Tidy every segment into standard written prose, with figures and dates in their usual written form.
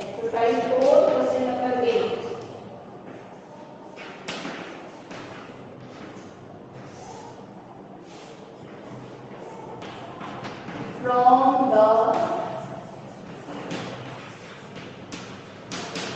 Exercise 4 question number 8 from the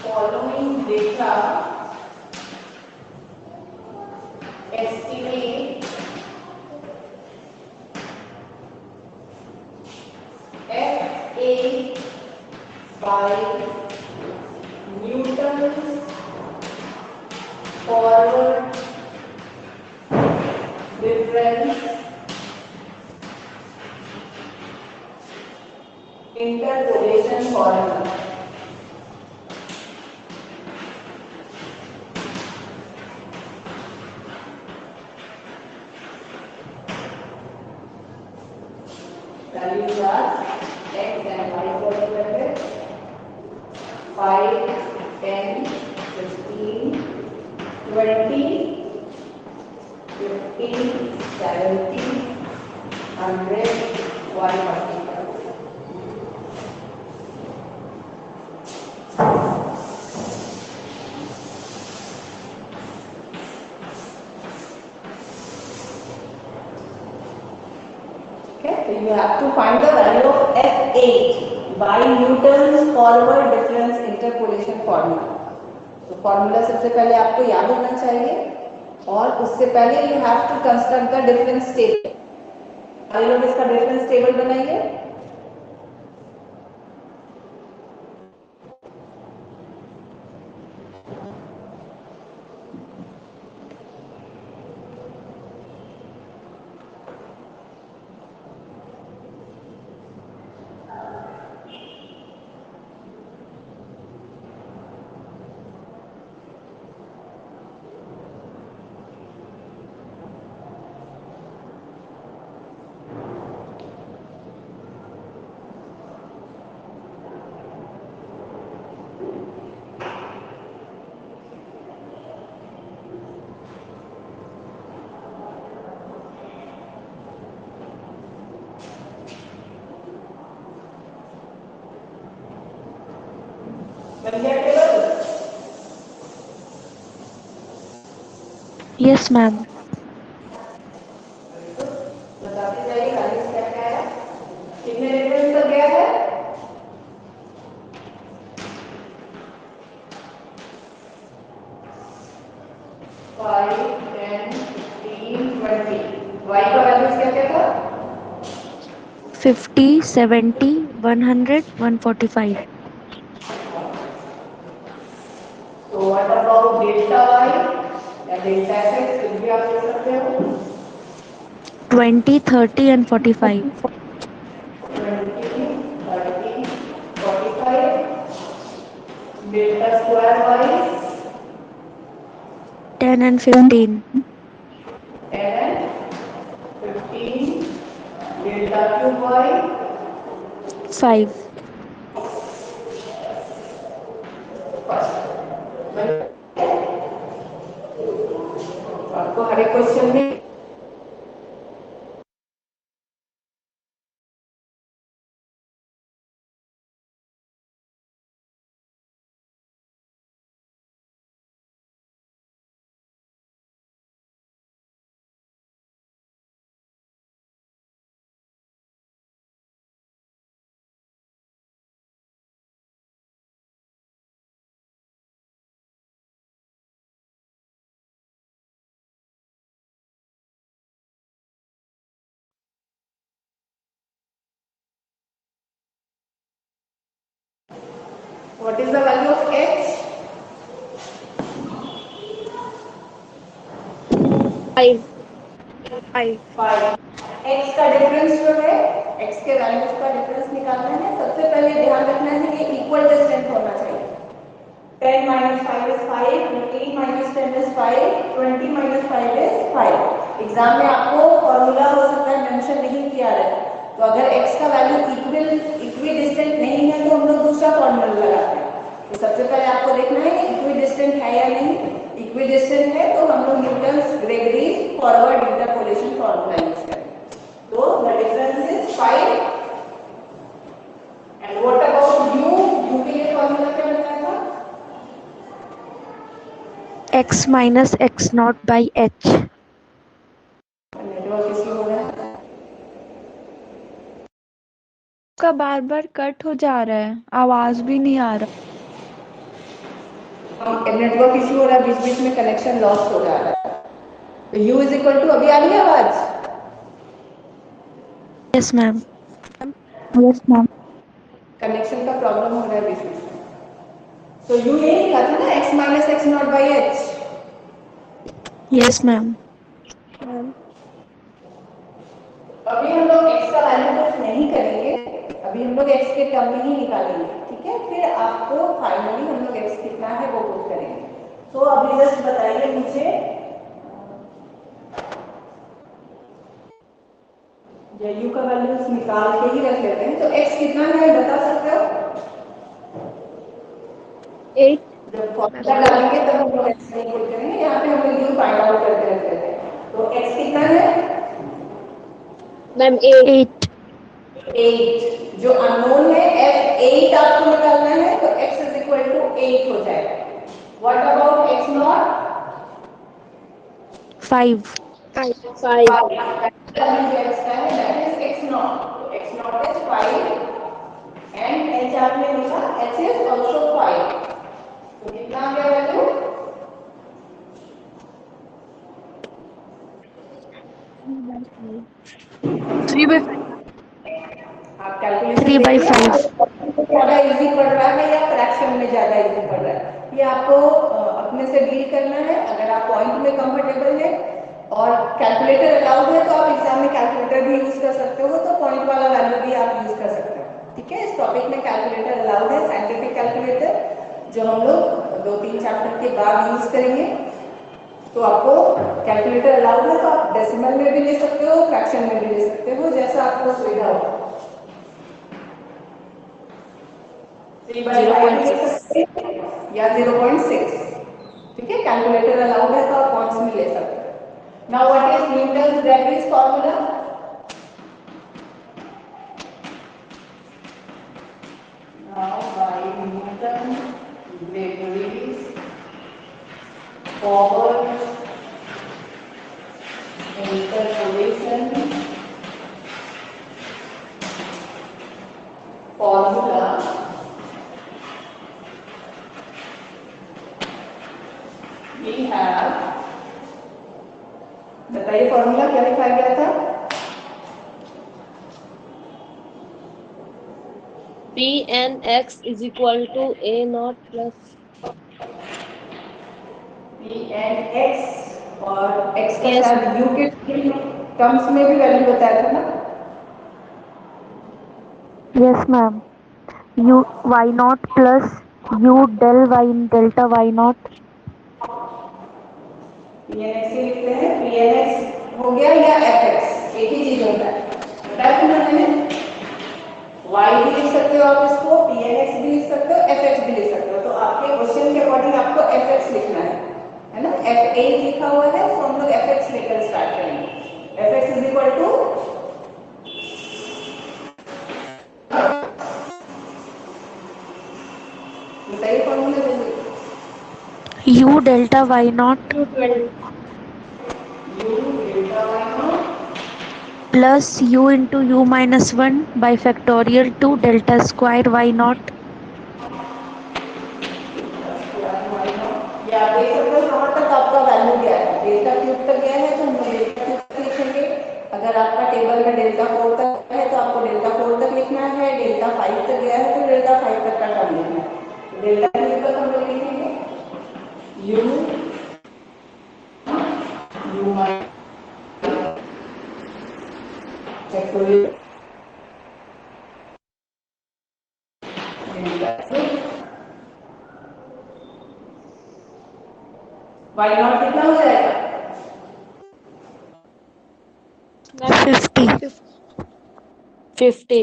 following data estimate FA by Newton's forward difference interpolation formula. Values are x and y coordinate 5, 10, 15, 20, 50, 70, 100, 145. Okay, so you have to find the value of F8 by Newton's forward difference interpolation formula. तो formula सबसे पहले आपको याद होना चाहिए और उससे पहले you have to construct the difference table. सारे लोग इसका डिफरेंस टेबल बनाइए. Yes, ma'am. बताते जाइए वैल्यूज क्या क्या है. कितने डिफरेंस तक गया है? 5, 10, 15, 20. y का वैल्यूज क्या क्या था? 50, 70, 100, 145. तो व्हाट अबाउट डेल्टा y या डेल्टा x कुछ भी आप ले सकते हो. 20, 30, and 45. 20, 30, 45. Delta square y 10 and 15. 10 and 15. Delta cube y 5. आपको हर एक क्वेश्चन में what is the value of x? 5. 5. x का डिफरेंस जो है x के वैल्यूज का डिफरेंस निकालना है. सबसे पहले ध्यान रखना है कि इक्वल डिस्टेंस होना चाहिए. 10 minus 5 is 5, 15 minus 10 is 5, 20 minus 5 is 5. Exam में आपको फॉर्मूला हो सकता है मेंशन नहीं किया है, तो अगर x का वैल्यू इक्वी डिस्टेंट नहीं है तो हम लोग दूसरा फॉर्मूला लगाते हैं. तो सबसे पहले आपको देखना है कि इक्वी डिस्टेंट है या नहीं. इक्वी डिस्टेंट है तो हम लोग Newton's Gregory's forward interpolation formula use करेंगे. तो the difference is 5. And what about u? u के लिए formula x minus x naught by h. Network issue हो रहा है। का बार बार कट हो जा रहा है, आवाज भी नहीं आ रहा। नेटवर्क इश्यू हो रहा है, बीच बीच में कनेक्शन लॉस हो जा रहा है। तो u इज इक्वल टू, अभी आ रही है आवाज? Yes, ma'am. Yes ma'am. Connection का प्रॉब्लम हो रहा है बीच बीच में। तो u यही लिखा था ना, x minus x not by H. Yes, ma'am. अभी हम लोग x का वैल्यू कुछ नहीं करेंगे, अभी हम लोग x के टर्म में ही निकालेंगे, ठीक है? फिर आपको फाइनली हम लोग x कितना है वो पुट करेंगे। तो अभी जस्ट बताइए मुझे, u का वैल्यू निकाल के ही रख लेते हैं। तो x कितना है बता सकते हो? 8 जब फॉर्मूला डालेंगे तब हम लोग x नहीं पुट करेंगे, यहाँ पे हम लोग u फाइंड आउट करके रख लेते हैं। तो x कितना है? मैम 8। 8. 8। जो अननोन है f8 आपको निकालना है, तो x इज इक्वल टू 8 हो जाएगा। What about x not? 5. 5। x का है, दैट इज x नॉट। तो x not is 5 and h आपने लिखा h इज आल्सो 5। तो कितना आ गया वैल्यू? 3/5। आप कैलकुलेशन 3 by देखिए, 5. ज्यादा इजी पड़ रहा है या फ्रैक्शन में ज्यादा इजी पड़ रहा है, ये आपको अपने से डील करना है। अगर आप पॉइंट में कंफर्टेबल है और कैलकुलेटर अलाउड है तो आप एग्जाम में कैलकुलेटर भी यूज कर सकते हो, तो पॉइंट वाला वैल्यू भी आप यूज कर सकते हो, ठीक है? इस टॉपिक में कैलकुलेटर अलाउड है, साइंटिफिक कैलकुलेटर, जो हम लोग 2-3 चैप्टर के बाद यूज करेंगे। तो आपको कैलकुलेटर अलाउड है, तो आप डेसिमल में भी ले सकते हो, फ्रैक्शन में भी ले सकते हो, जैसा आपको सुविधा हो। 3/5 ले सकते हैं या 0.6, ठीक है? कैलकुलेटर अलाउड है तो आप पॉइंट्स में ले सकते हो। Now what is Newton's gravities formula? Now by Newton gravities forward interpolation formula we have, बताइए फॉर्मूला क्या लिखा गया था? Pnx is equal to a naught plus p N x, और एक्स का yes शायद यू के टर्म्स में भी वैल्यू बताया था ना? Yes, ma'am. U y naught plus u del y delta y naught. P N X ही लिखते हैं, पी एन एक्स हो गया या एफ एक्स, एक ही चीज होता है, बताया था ना मैंने? वाई भी लिख सकते हो आप इसको, पी एन एक्स भी लिख सकते हो, एफ एक्स भी लिख सकते हो। तो आपके क्वेश्चन के अकॉर्डिंग आपको एफ एक्स लिखना है ना? एफ ए लिखा हुआ है, तो हम लोग एफ एक्स लेकर स्टार्ट करेंगे। F x is equal to, बताइए फॉर्मूला जल्दी। U delta y naught 12। U delta y naught plus u into u minus 1 by factorial 2 delta square y naught. या आप देख सकते हो कहाँ तक आपका वैल्यू गया है, डेल्टा क्यूब तक गया है, तो हम लोग डेल्टा क्यूब तक लिखेंगे। अगर आपका टेबल में डेल्टा 4 तक है तो आपको डेल्टा 4 तक लिखना है, डेल्टा 5 तक गया है तो डेल्टा 5 तक का टर्म लिखना है। तो डेल्टा क्यूब तक हम लोग लिखेंगे u u factorial y naught कितना हो जाएगा? 50. 50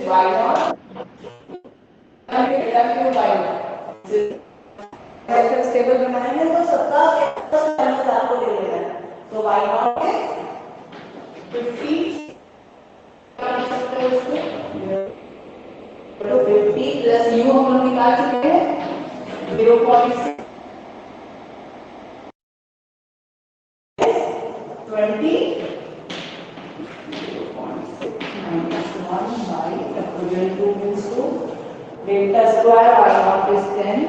y naught delta cube y naught table बनाए हैं तो सबका वैल्यू आपको ले लेना है। तो वाई नॉट है 50, कर सकते हो उसको तो 50 प्लस u हम लोग निकाल चुके हैं 0.6 20 minus 1 by factorial 2 means 2 delta square y naught is 10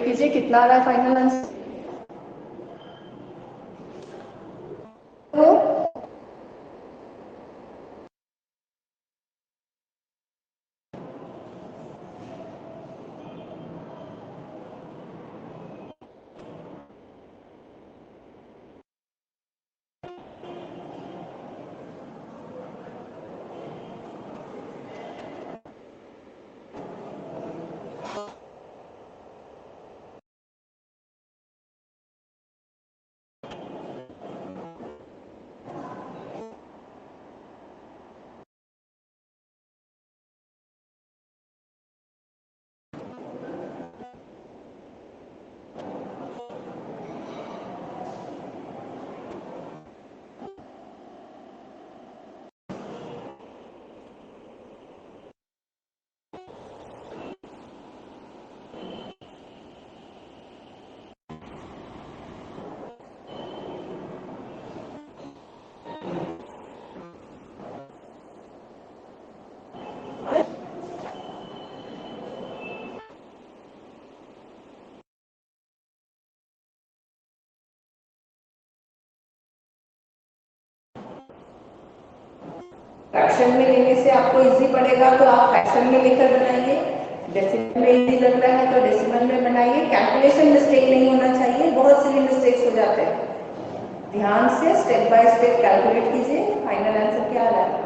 कीजिए कितना आ रहा है फाइनल आंसर फ्रैक्शन में लेने से आपको इजी पड़ेगा तो आप फ्रैक्शन में लेकर बनाइए डेसिमल में इजी लग रहा है तो डेसिमल में बनाइए कैलकुलेशन मिस्टेक नहीं होना चाहिए बहुत सिली मिस्टेक्स हो जाते हैं ध्यान से स्टेप बाय स्टेप कैलकुलेट कीजिए फाइनल आंसर क्या आ रहा है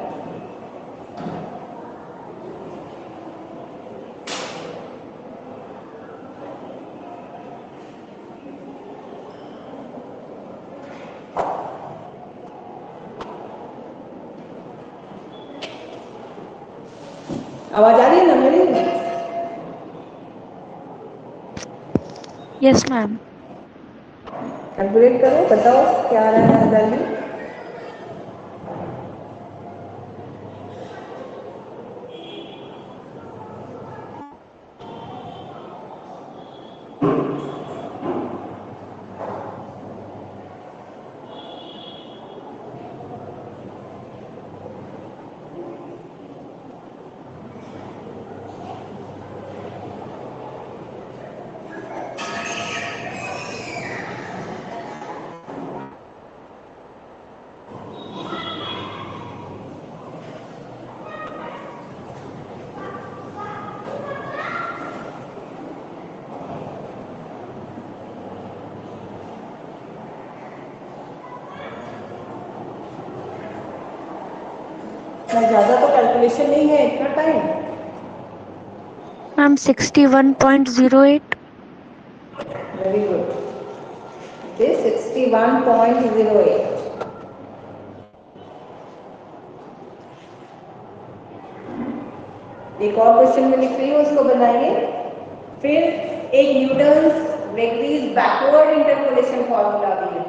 आवाज आ रही है ना मेरी यस मैम। कैलकुलेट करो बताओ क्या आ रहा है वैल्यू ज्यादा तो कैलकुलेशन नहीं है इतना time ma'am 61.08। Very good this 61.08 एक और क्वेश्चन में लिख रही हूँ उसको बनाइए फिर एक न्यूटन्स वेक्टीज बैकवर्ड इंटरपोलेशन फॉर्मूला भी है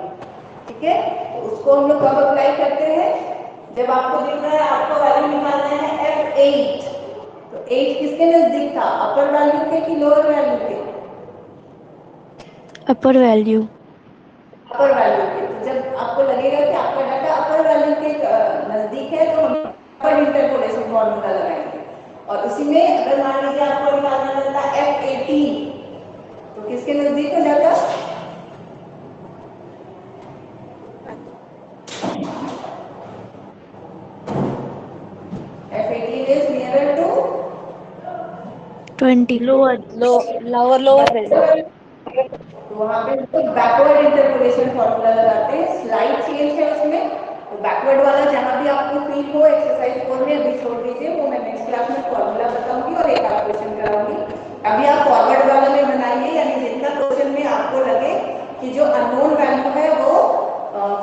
ठीक है तो उसको हम लोग कब अप्लाई करते हैं जब आपको दिख रहा है आपको वैल्यू निकालना है F8 तो 8 किसके नजदीक था अपर वैल्यू के कि लोअर वैल्यू के अपर वैल्यू। अपर वैल्यू के तो जब आपको लगेगा कि आपका डाटा अपर वैल्यू के नजदीक है तो हम अपर इंटरपोलेशन फॉर्मूला लगाएंगे और उसी में अगर मान लीजिए आपको निकालना रहता है F18 तो किसके नजदीक हो जाएगा F18 is nearer to 20। Lower value तो वहां पे बैकवर्ड इंटरपोलेशन फॉर्मूला लगाते हैं स्लाइड चेंज है उसमें तो बैकवर्ड वाला जहां भी आपको फील हो एक्सरसाइज 4 में अभी छोड़ दीजिए वो मैं नेक्स्ट क्लास में फॉर्मूला बताऊंगी और एक आध क्वेश्चन कराऊंगी अभी आप फॉरवर्ड वाला में बनाइए यानी जितना क्वेश्चन में आपको लगे कि जो अननोन वैल्यू है वो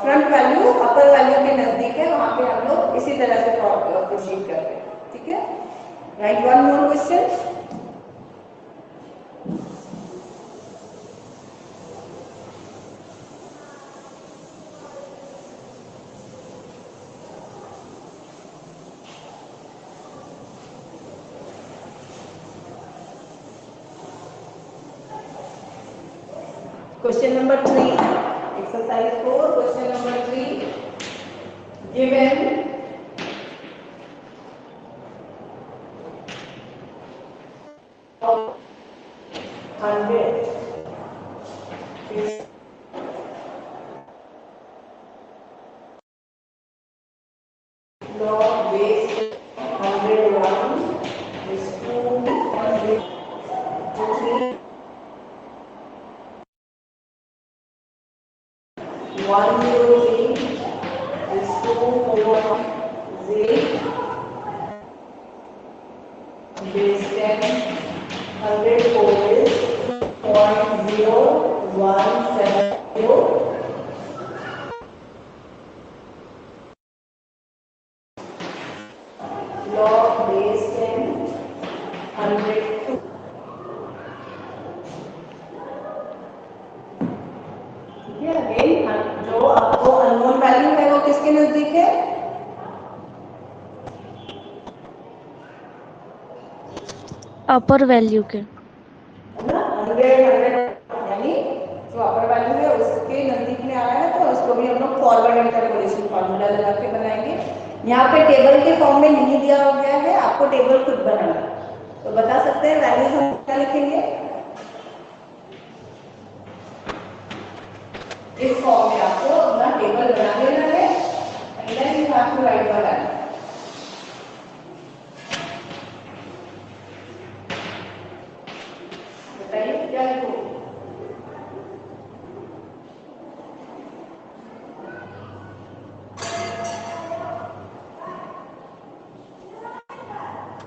फ्रंट वैल्यू अपर वैल्यू के नजदीक है, वहां पे हम लोग इसी तरह से प्रोसीड करते हैं, ठीक है। Right one more question. Question number 3, exercise 4, question number 3, given of 100 log base 101 is 200 103 is 240 base 10 104 is 0.0170 log base 10 102 ठीक है। अगेन जो आपको अननोन वैल्यू है वो किसके नजदीक है? अपर वैल्यू के। ना 100 यानी जो अपर वैल्यू है उसके नजदीक में आ रहा है, तो उसको भी हम लोग फॉरवर्ड इंटरपोलेशन फार्मूला लगा के बनाएंगे। यहाँ पे टेबल के फॉर्म में नहीं दिया गया है, आपको टेबल खुद बनाना। तो बता सकते हैं वैल्यू हम क्या लिखेंगे? इस फॉर्म में आपको अपना टेबल बना लेना है, and then you have to write the value. बताइए क्या लिखोगे?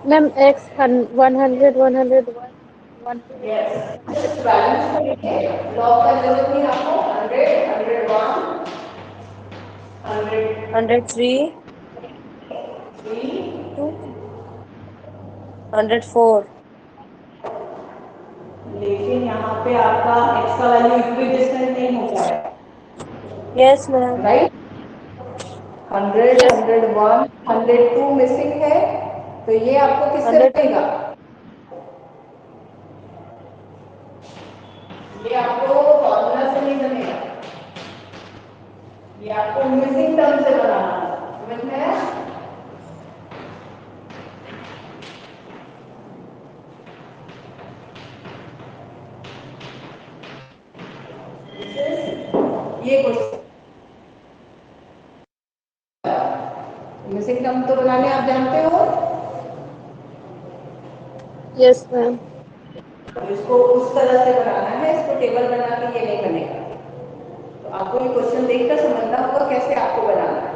मैम x 100 101 यस, इस वैल्यूज को लिखिए। लॉग का जरूरत नहीं आपको। 100 101 103 103 104। लेकिन यहाँ पे आपका x का वैल्यू इक्विडिस्टेंट नहीं हो पाएगा, यस मैम। राइट। 100 101 102 मिसिंग है, तो ये आपको किससे 100 बनेगा? ये आपको फॉर्मूला से नहीं बनेगा, ये आपको मिसिंग टर्म से बनाना है, समझ में आया? ये क्वेश्चन मिसिंग टर्म तो बनाने आप जानते हो, यस मैम। तो इसको उस तरह से बनाना है, इसको टेबल बना के ये नहीं बनेगा। तो आपको ये क्वेश्चन देखकर समझना होगा कैसे आपको बनाना है।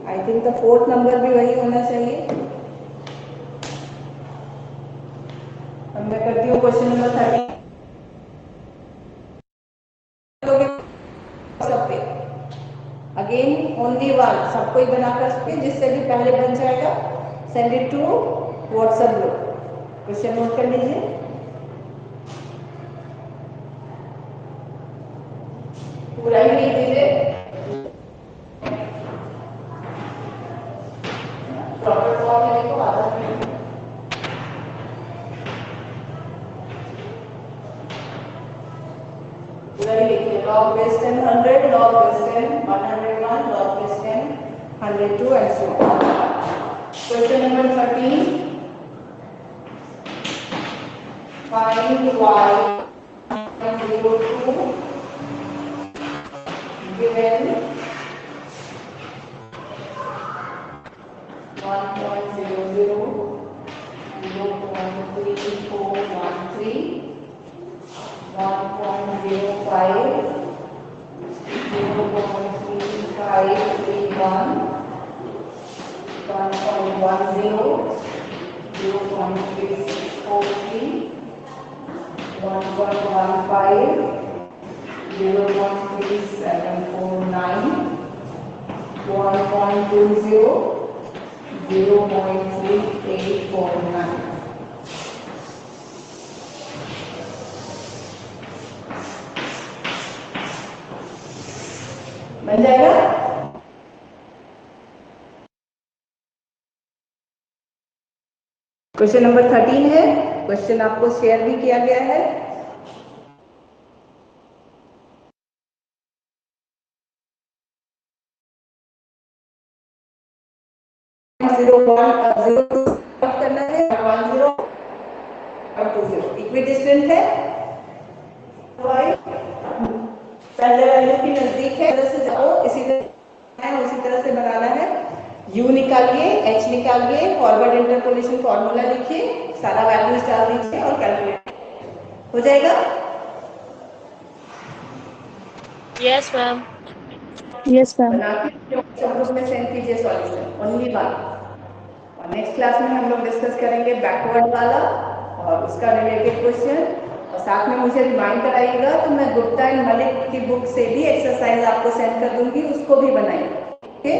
I think the fourth number भी वही होना चाहिए। अब मैं करती हूँ question number 30। Again only one, सबको ही बनाकर सकते, जिससे भी पहले बन जाएगा। Send it to WhatsApp group. Question note कर लीजिए। पूरा ही लिख दीजिए, प्रॉपर फॉर्म में लिखो, आधा मिनट। पूरा ही लिखिए। Log base 10 100, log base 10 101, log base 10 102 and so on. Question number 13, find y 0 given 1.00 0.3413 1.05 0.3531 1.10 0.3643 1.15 0.3749, 1.20, 0.3849. बन जाएगा? क्वेश्चन नंबर 13 है। क्वेश्चन आपको शेयर भी किया गया है। करना है 10 और 20 इक्विडिस्टेंट है, पहले वैल्यू की नजदीक है, इसी तरह से जाओ, उसी तरह से बनाना है। u निकालिए, h निकालिए, फॉरवर्ड इंटरपोलेशन फॉर्मूला लिखिए, सारा वैल्यूज डाल दीजिए और कैलकुलेट हो जाएगा। Yes, ma'am. Yes ma'am. बना के ग्रुप में सेंड कीजिए सॉल्यूशन ओनली वन। और नेक्स्ट क्लास में हम लोग डिस्कस करेंगे बैकवर्ड वाला और उसका रिलेटेड क्वेश्चन, और साथ में मुझे रिमाइंड कराइएगा तो मैं गुप्ता एंड मलिक की बुक से भी एक्सरसाइज आपको सेंड कर दूंगी, उसको भी बनाइए। ओके।